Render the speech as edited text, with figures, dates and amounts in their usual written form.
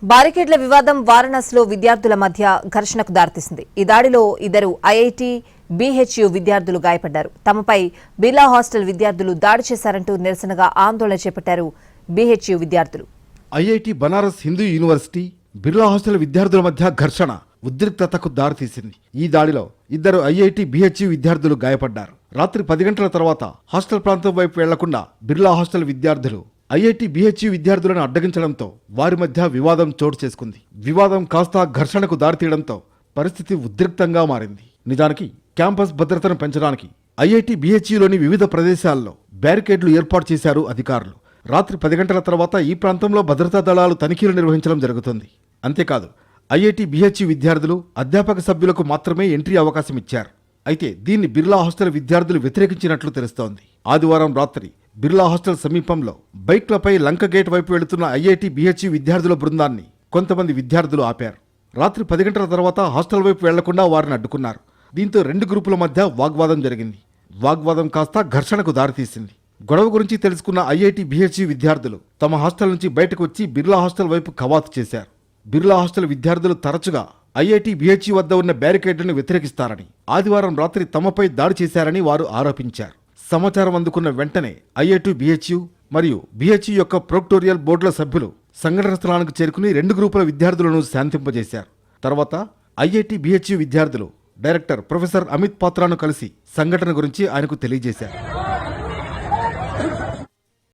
బారికేడ్ల వివాదం వారణాసిలో విద్యార్థుల మధ్య ఘర్షణకు దారితీసింది. ఈ దాడిలో ఇద్దరు ఐఐటి, బీహెచ్యూ విద్యార్థులు గాయపడ్డారు. తమపై బిర్లా హాస్టల్ విద్యార్థులు దాడి చేశారంటూ నిరసనగా ఆందోళన చేపట్టారు బీహెచ్యూ విద్యార్థులు. IIT Banaras Hindu university, Birla hostel విద్యార్థుల మధ్య ఘర్షణ ఉద్రిక్తతకు దారితీసింది. ఈ దాడిలో ఇద్దరు ఐఐటి, బీహెచ్యూ విద్యార్థులు గాయపడ్డారు. రాత్రి 10 గంటల తర్వాత హాస్టల్ ప్రాంతం వైపు వెళ్లకుండా బిర్లా హాస్టల్ విద్యార్థులు ఐఐటి, బీహెచ్యూ విద్యార్థులను అడ్డగించడంతో వారి మధ్య వివాదం చోటు చేసుకుంది. వివాదం కాస్త ఘర్షణకు దారితీయడంతో పరిస్థితి ఉద్రిక్తంగా మారింది. నిజానికి క్యాంపస్ భద్రతను పెంచడానికి ఐఐటి, బీహెచ్యూలోని వివిధ ప్రదేశాల్లో బ్యారికేడ్లు ఏర్పాటు చేశారు అధికారులు. రాత్రి 10 గంటల తర్వాత ఈ ప్రాంతంలో భద్రతా దళాలు తనిఖీలు నిర్వహించడం జరుగుతుంది. అంతేకాదు, ఐఐటి, బీహెచ్యూ విద్యార్థులు, అధ్యాపక సభ్యులకు మాత్రమే ఎంట్రీ అవకాశం ఇచ్చారు. అయితే దీన్ని బిర్లా హాస్టల్ విద్యార్థులు వ్యతిరేకించినట్లు తెలుస్తోంది. ఆదివారం రాత్రి బిర్లా హాస్టల్ సమీపంలో బైక్లపై లంక గేట్ వైపు వెళుతున్న ఐఐటి, బీహెచ్యూ విద్యార్థుల బృందాన్ని కొంతమంది విద్యార్థులు ఆపారు. రాత్రి 10 గంటల తర్వాత హాస్టల్ వైపు వెళ్లకుండా వారిని అడ్డుకున్నారు. దీంతో 2 గ్రూపుల మధ్య వాగ్వాదం జరిగింది. వాగ్వాదం కాస్త ఘర్షణకు దారితీసింది. గొడవ గురించి తెలుసుకున్న ఐఐటి, బీహెచ్యూ విద్యార్థులు తమ హాస్టల్ నుంచి బయటకు వచ్చి బిర్లా హాస్టల్ వైపు కవాతు చేశారు. బిర్లా హాస్టల్ విద్యార్థులు తరచుగా ఐఐటి, బీహెచ్యూ వద్ద ఉన్న బ్యారికేడ్లను వ్యతిరేకిస్తారని, ఆదివారం రాత్రి తమపై దాడి చేశారని వారు ఆరోపించారు. సమాచారం అందుకున్న వెంటనే ఐఐటి, బీహెచ్యూ మరియు బీహెచ్యూ యొక్క ప్రొక్టోరియల్ బోర్డుల సభ్యులు సంఘటన స్థలానికి చేరుకుని 2 గ్రూపుల విద్యార్థులను శాంతింపజేశారు. తర్వాత ఐఐటి, బీహెచ్యూ విద్యార్థులు డైరెక్టర్ ప్రొఫెసర్ అమిత్ పాత్రాను కలిసి సంఘటన గురించి ఆయనకు తెలియజేశారు.